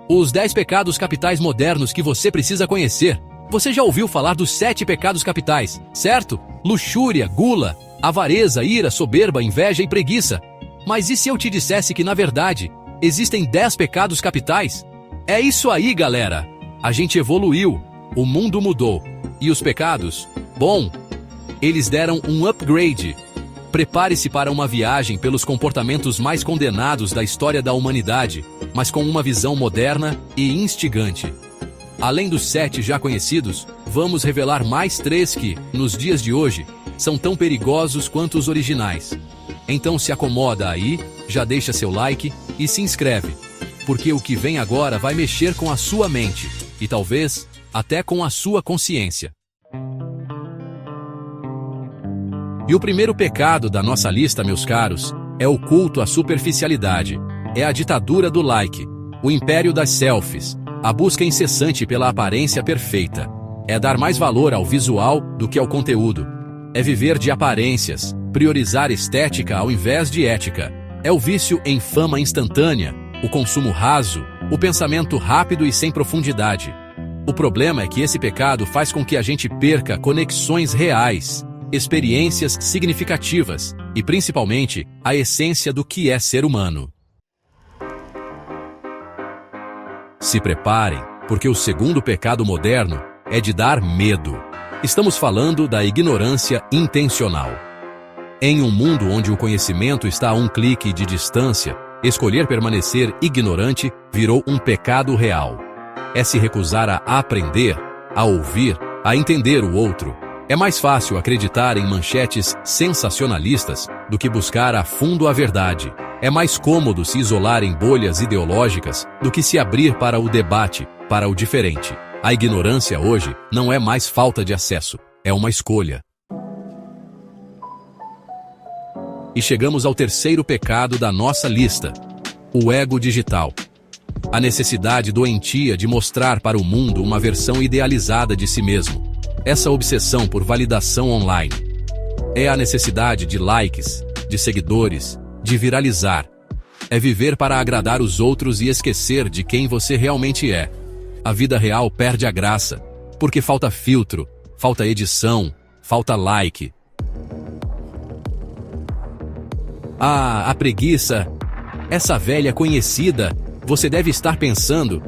Os 10 pecados capitais modernos que você precisa conhecer. Você já ouviu falar dos 7 pecados capitais, certo? Luxúria, gula, avareza, ira, soberba, inveja e preguiça. Mas e se eu te dissesse que, na verdade, existem 10 pecados capitais? É isso aí, galera! A gente evoluiu, o mundo mudou. E os pecados? Bom, eles deram um upgrade. Prepare-se para uma viagem pelos comportamentos mais condenados da história da humanidade, mas com uma visão moderna e instigante. Além dos 7 já conhecidos, vamos revelar mais 3 que, nos dias de hoje, são tão perigosos quanto os originais. Então se acomoda aí, já deixa seu like e se inscreve, porque o que vem agora vai mexer com a sua mente e talvez até com a sua consciência. E o primeiro pecado da nossa lista, meus caros, é o culto à superficialidade. É a ditadura do like, o império das selfies, a busca incessante pela aparência perfeita. É dar mais valor ao visual do que ao conteúdo. É viver de aparências, priorizar estética ao invés de ética. É o vício em fama instantânea, o consumo raso, o pensamento rápido e sem profundidade. O problema é que esse pecado faz com que a gente perca conexões reais, experiências significativas e, principalmente, a essência do que é ser humano. Se preparem, porque o segundo pecado moderno é de dar medo. Estamos falando da ignorância intencional. Em um mundo onde o conhecimento está a um clique de distância, escolher permanecer ignorante virou um pecado real. É se recusar a aprender, a ouvir, a entender o outro. É mais fácil acreditar em manchetes sensacionalistas do que buscar a fundo a verdade. É mais cômodo se isolar em bolhas ideológicas do que se abrir para o debate, para o diferente. A ignorância hoje não é mais falta de acesso, é uma escolha. E chegamos ao terceiro pecado da nossa lista: o ego digital. A necessidade doentia de mostrar para o mundo uma versão idealizada de si mesmo. Essa obsessão por validação online. É a necessidade de likes, de seguidores, de viralizar. É viver para agradar os outros e esquecer de quem você realmente é. A vida real perde a graça, porque falta filtro, falta edição, falta like. Ah, a preguiça. Essa velha conhecida, você deve estar pensando: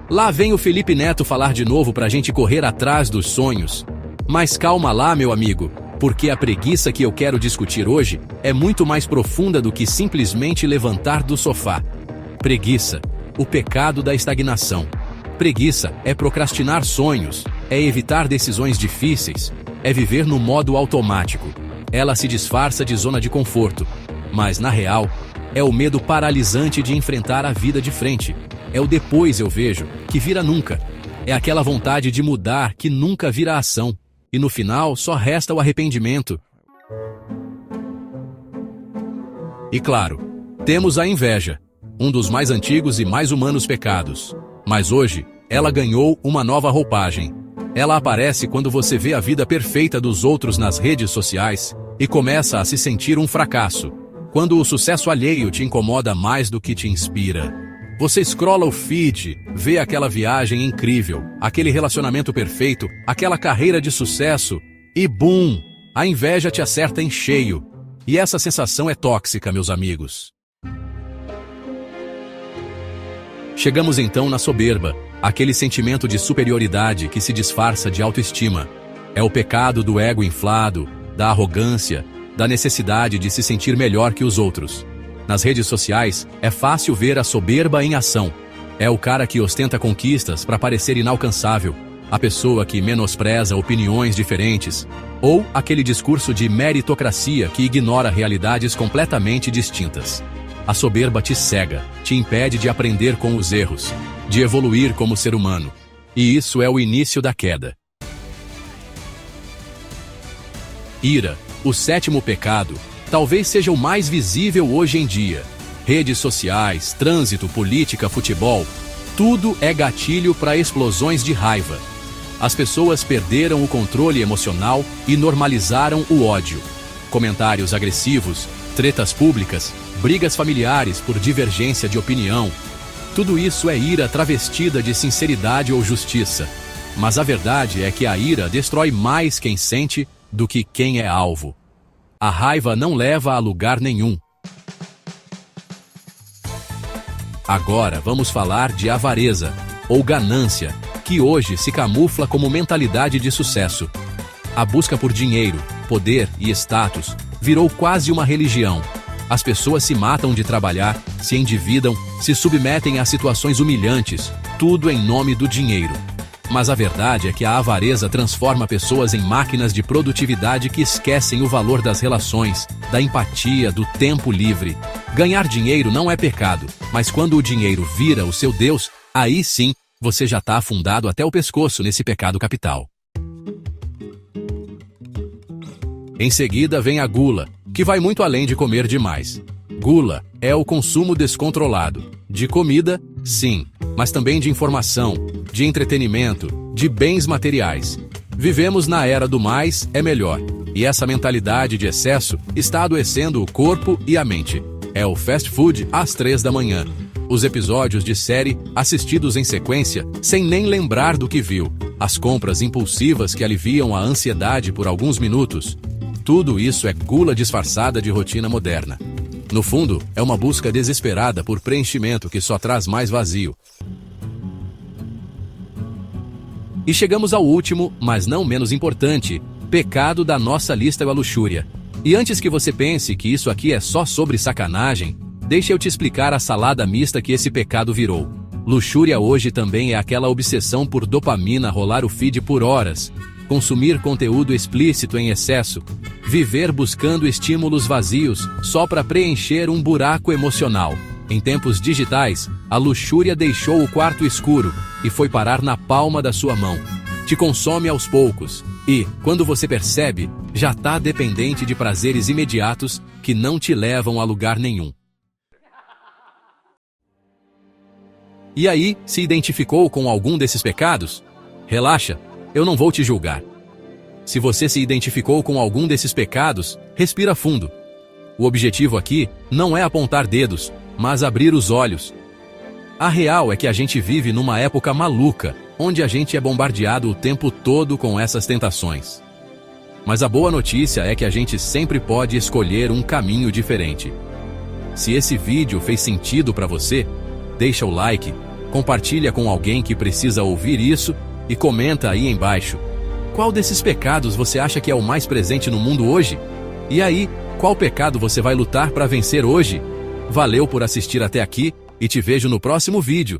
lá vem o Felipe Neto falar de novo pra gente correr atrás dos sonhos. Mas calma lá, meu amigo, porque a preguiça que eu quero discutir hoje é muito mais profunda do que simplesmente levantar do sofá. Preguiça, o pecado da estagnação. Preguiça é procrastinar sonhos, é evitar decisões difíceis, é viver no modo automático. Ela se disfarça de zona de conforto, mas na real, é o medo paralisante de enfrentar a vida de frente. É o depois eu vejo, que vira nunca. É aquela vontade de mudar que nunca vira ação. E no final só resta o arrependimento. E claro, temos a inveja, um dos mais antigos e mais humanos pecados. Mas hoje, ela ganhou uma nova roupagem. Ela aparece quando você vê a vida perfeita dos outros nas redes sociais e começa a se sentir um fracasso. Quando o sucesso alheio te incomoda mais do que te inspira. Você scrolla o feed, vê aquela viagem incrível, aquele relacionamento perfeito, aquela carreira de sucesso e bum! A inveja te acerta em cheio. E essa sensação é tóxica, meus amigos. Chegamos então na soberba, aquele sentimento de superioridade que se disfarça de autoestima. É o pecado do ego inflado, da arrogância, da necessidade de se sentir melhor que os outros. Nas redes sociais, é fácil ver a soberba em ação. É o cara que ostenta conquistas para parecer inalcançável, a pessoa que menospreza opiniões diferentes, ou aquele discurso de meritocracia que ignora realidades completamente distintas. A soberba te cega, te impede de aprender com os erros, de evoluir como ser humano. E isso é o início da queda. Ira, o sétimo pecado, talvez seja o mais visível hoje em dia. Redes sociais, trânsito, política, futebol, tudo é gatilho para explosões de raiva. As pessoas perderam o controle emocional e normalizaram o ódio. Comentários agressivos, tretas públicas, brigas familiares por divergência de opinião. Tudo isso é ira travestida de sinceridade ou justiça. Mas a verdade é que a ira destrói mais quem sente do que quem é alvo. A raiva não leva a lugar nenhum. Agora vamos falar de avareza, ou ganância, que hoje se camufla como mentalidade de sucesso. A busca por dinheiro, poder e status virou quase uma religião. As pessoas se matam de trabalhar, se endividam, se submetem a situações humilhantes, tudo em nome do dinheiro. Mas a verdade é que a avareza transforma pessoas em máquinas de produtividade que esquecem o valor das relações, da empatia, do tempo livre. Ganhar dinheiro não é pecado, mas quando o dinheiro vira o seu Deus, aí sim, você já está afundado até o pescoço nesse pecado capital. Em seguida vem a gula, que vai muito além de comer demais. Gula é o consumo descontrolado. De comida, sim, mas também de informação, de entretenimento, de bens materiais. Vivemos na era do mais é melhor, e essa mentalidade de excesso está adoecendo o corpo e a mente. É o fast food às 3 da manhã. Os episódios de série assistidos em sequência, sem nem lembrar do que viu. As compras impulsivas que aliviam a ansiedade por alguns minutos. Tudo isso é gula disfarçada de rotina moderna. No fundo, é uma busca desesperada por preenchimento que só traz mais vazio. E chegamos ao último, mas não menos importante, pecado da nossa lista é a luxúria. E antes que você pense que isso aqui é só sobre sacanagem, deixa eu te explicar a salada mista que esse pecado virou. Luxúria hoje também é aquela obsessão por dopamina rolar o feed por horas, consumir conteúdo explícito em excesso, viver buscando estímulos vazios só para preencher um buraco emocional. Em tempos digitais, a luxúria deixou o quarto escuro e foi parar na palma da sua mão. Te consome aos poucos e, quando você percebe, já está dependente de prazeres imediatos que não te levam a lugar nenhum. E aí, se identificou com algum desses pecados? Relaxa, eu não vou te julgar. Se você se identificou com algum desses pecados, respira fundo. O objetivo aqui não é apontar dedos, mas abrir os olhos. A real é que a gente vive numa época maluca, onde a gente é bombardeado o tempo todo com essas tentações. Mas a boa notícia é que a gente sempre pode escolher um caminho diferente. Se esse vídeo fez sentido para você, deixa o like, compartilha com alguém que precisa ouvir isso e comenta aí embaixo. Qual desses pecados você acha que é o mais presente no mundo hoje? E aí, qual pecado você vai lutar para vencer hoje? Valeu por assistir até aqui e te vejo no próximo vídeo.